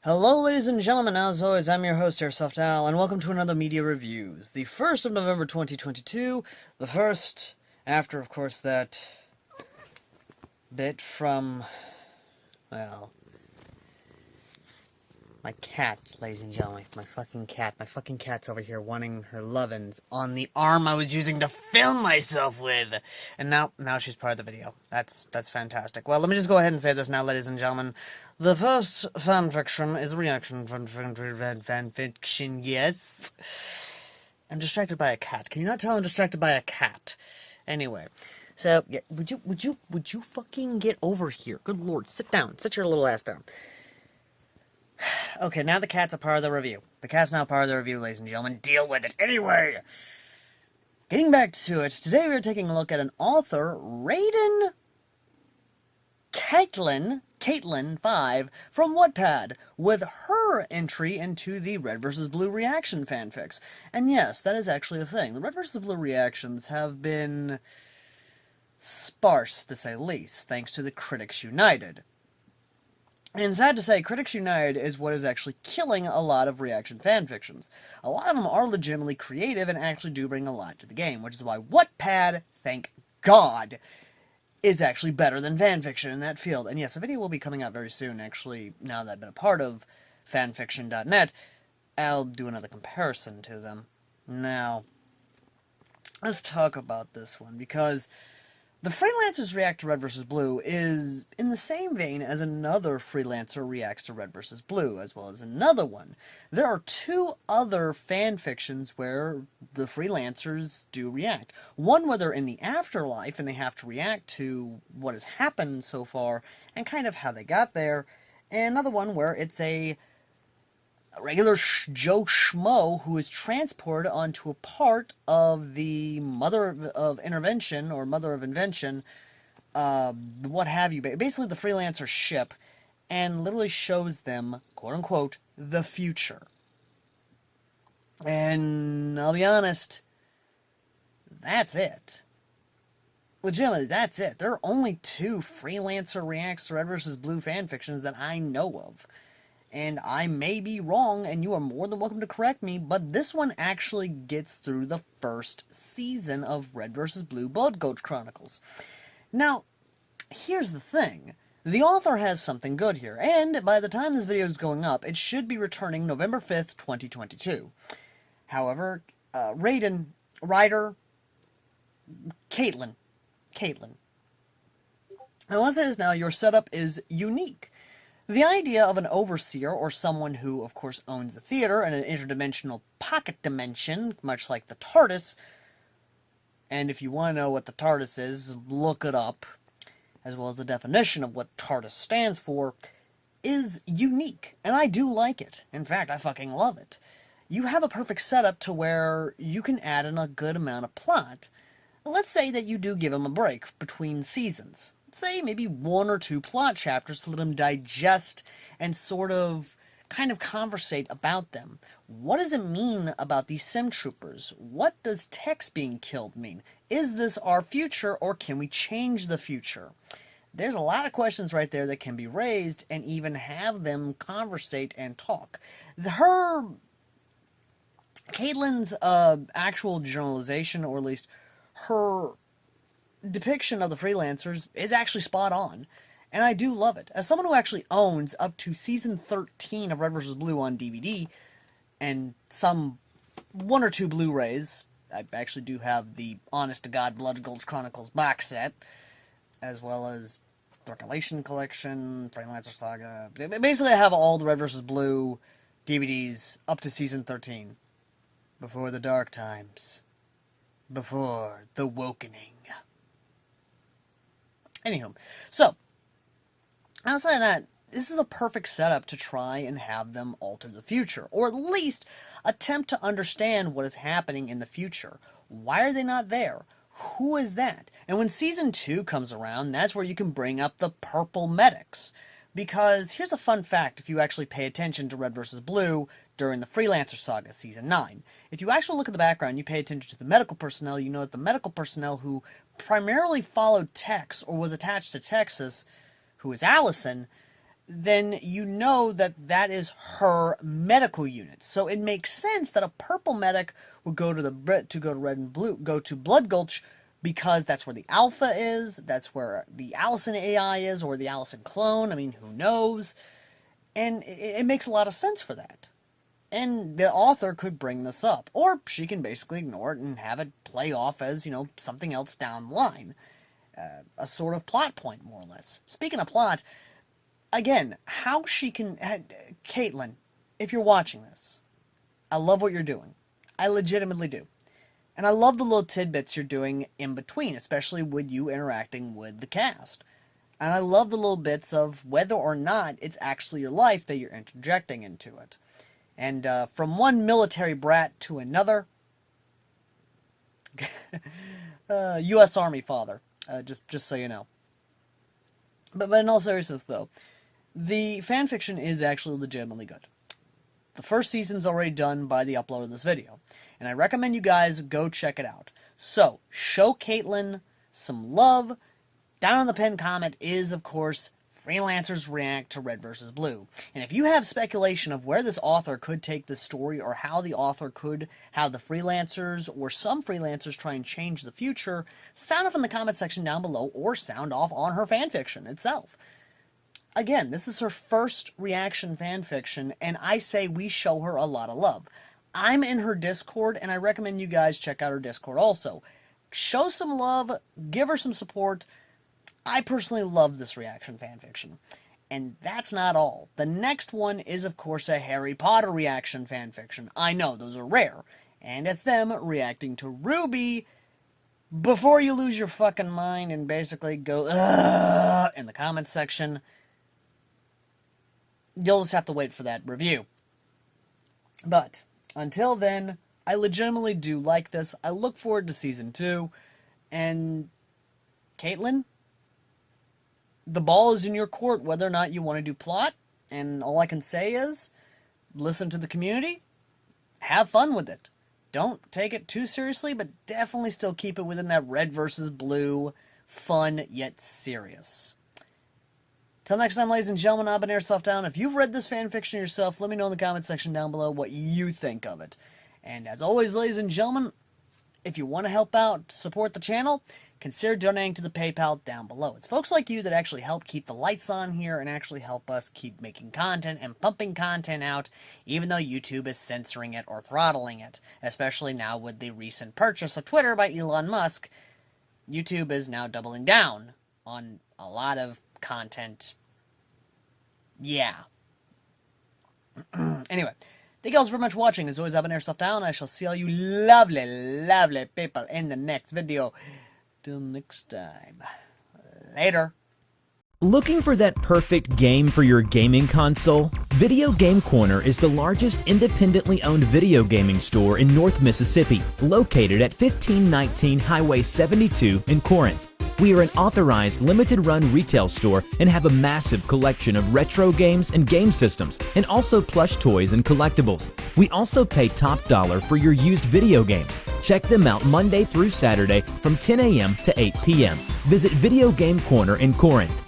Hello, ladies and gentlemen, as always, I'm your host, Airsoft Al, and welcome to another Media Reviews. The 1st of November 2022, the first after, of course, that bit from, well, my cat, ladies and gentlemen, my fucking cat's over here wanting her lovin's on the arm I was using to film myself with, and now she's part of the video. That's fantastic. Well, let me just go ahead and say this now, ladies and gentlemen. The first fanfiction is a reaction fanfiction, yes. I'm distracted by a cat. Can you not tell I'm distracted by a cat? Anyway, so, yeah, would you fucking get over here? Good lord, sit down. Sit your little ass down. Okay, now the cat's a part of the review. The cat's now part of the review, ladies and gentlemen. Deal with it. Anyway, getting back to it, today we're taking a look at an author, Raiden Caitlin 5 from Wattpad, with her entry into the Red vs. Blue reaction fanfics. And yes, that is actually a thing. The Red vs. Blue reactions have been sparse, to say the least, thanks to the Critics United. And sad to say, Critics United is what is actually killing a lot of reaction fanfictions. A lot of them are legitimately creative and actually do bring a lot to the game, which is why Wattpad, thank God, is actually better than fanfiction in that field. And yes, a video will be coming out very soon, actually, now that I've been a part of fanfiction.net. I'll do another comparison to them. Now, let's talk about this one, because the Freelancers react to Red vs. Blue is in the same vein as another Freelancer reacts to Red vs. Blue, as well as another one. There are two other fanfictions where the Freelancers do react. One where they're in the afterlife and they have to react to what has happened so far and kind of how they got there. And another one where it's a regular Joe Schmo who is transported onto a part of the Mother of Intervention, or Mother of Invention, what have you, basically the Freelancer ship, and literally shows them, quote-unquote, the future. And I'll be honest, that's it. Legitimately, that's it. There are only two Freelancer reacts to Red vs. Blue fanfictions that I know of. And I may be wrong, and you are more than welcome to correct me, but this one actually gets through the first season of Red vs. Blue Blood Goat Chronicles. Now, here's the thing. The author has something good here, and by the time this video is going up, it should be returning November 5th, 2022. However, Caitlin, I want to say this now, your setup is unique. The idea of an overseer, or someone who, of course, owns a theater and an interdimensional pocket dimension, much like the TARDIS, and if you want to know what the TARDIS is, look it up, as well as the definition of what TARDIS stands for, is unique, and I do like it. In fact, I fucking love it. You have a perfect setup to where you can add in a good amount of plot. Let's say that you do give him a break between seasons. Say maybe one or two plot chapters to let them digest and sort of kind of conversate about them. What does it mean about these sim troopers? What does Tex being killed mean? Is this our future, or can we change the future? There's a lot of questions right there that can be raised and even have them conversate and talk. Caitlin's actual generalization, or at least her depiction of the Freelancers is actually spot on, and I do love it. As someone who actually owns up to season 13 of Red vs. Blue on DVD, and some 1 or 2 Blu-rays, I actually do have the honest-to-God Blood Gulch Chronicles box set, as well as the Recollection Collection, Freelancer Saga. Basically, I have all the Red vs. Blue DVDs up to season 13. Before the dark times. Before the wokening. Anywho, so, outside of that, this is a perfect setup to try and have them alter the future, or at least attempt to understand what is happening in the future. Why are they not there? Who is that? And when Season 2 comes around, that's where you can bring up the purple medics. Because here's a fun fact if you actually pay attention to Red vs. Blue during the Freelancer Saga Season 9. If you actually look at the background, you pay attention to the medical personnel, you know that the medical personnel who primarily followed Tex, or was attached to Texas, who is Allison, then you know that that is her medical unit. So it makes sense that a purple medic would go to Red and Blue, go to Blood Gulch, because that's where the Alpha is, that's where the Allison AI is, or the Allison clone, I mean, who knows? And it makes a lot of sense for that. And the author could bring this up, or she can basically ignore it and have it play off as, you know, something else down the line. A sort of plot point, more or less. Speaking of plot, again, how she can... Caitlin, if you're watching this, I love what you're doing. I legitimately do. And I love the little tidbits you're doing in between, especially with you interacting with the cast. And I love the little bits of whether or not it's actually your life that you're interjecting into it. And from one military brat to another, U.S. Army father, just so you know. But in all seriousness, though, the fanfiction is actually legitimately good. The first season's already done by the upload of this video, and I recommend you guys go check it out. So, show Caitlin some love. Down in the pinned comment is, of course, Freelancers react to Red vs. Blue. And if you have speculation of where this author could take this story, or how the author could have the Freelancers, or some Freelancers try and change the future, sound off in the comment section down below, or sound off on her fanfiction itself. Again, this is her first reaction fanfiction, and I say we show her a lot of love. I'm in her Discord, and I recommend you guys check out her Discord also. Show some love, give her some support. I personally love this reaction fanfiction. And that's not all. The next one is, of course, a Harry Potter reaction fanfiction. I know, those are rare. And it's them reacting to RVB. Before you lose your fucking mind and basically go, ugh, in the comments section, you'll just have to wait for that review. But, until then, I legitimately do like this. I look forward to Season 2. And, Caitlin, the ball is in your court whether or not you want to do plot, and all I can say is, listen to the community, have fun with it. Don't take it too seriously, but definitely still keep it within that Red vs. Blue, fun yet serious. Till next time, ladies and gentlemen, I've been Airsoft Down. If you've read this fanfiction yourself, let me know in the comment section down below what you think of it. And as always, ladies and gentlemen, if you want to help out, support the channel, consider donating to the PayPal down below. It's folks like you that actually help keep the lights on here and actually help us keep making content and pumping content out, even though YouTube is censoring it or throttling it. Especially now with the recent purchase of Twitter by Elon Musk, YouTube is now doubling down on a lot of content. Yeah. Anyway, thank you all very much for watching. As always, I've been Airsoft Down. I shall see all you lovely, lovely people in the next video. Till next time. Later. Looking for that perfect game for your gaming console? Video Game Corner is the largest independently owned video gaming store in North Mississippi, located at 1519 Highway 72 in Corinth. We are an authorized limited-run retail store and have a massive collection of retro games and game systems, and also plush toys and collectibles. We also pay top dollar for your used video games. Check them out Monday through Saturday from 10 a.m. to 8 p.m. Visit Video Game Corner in Corinth.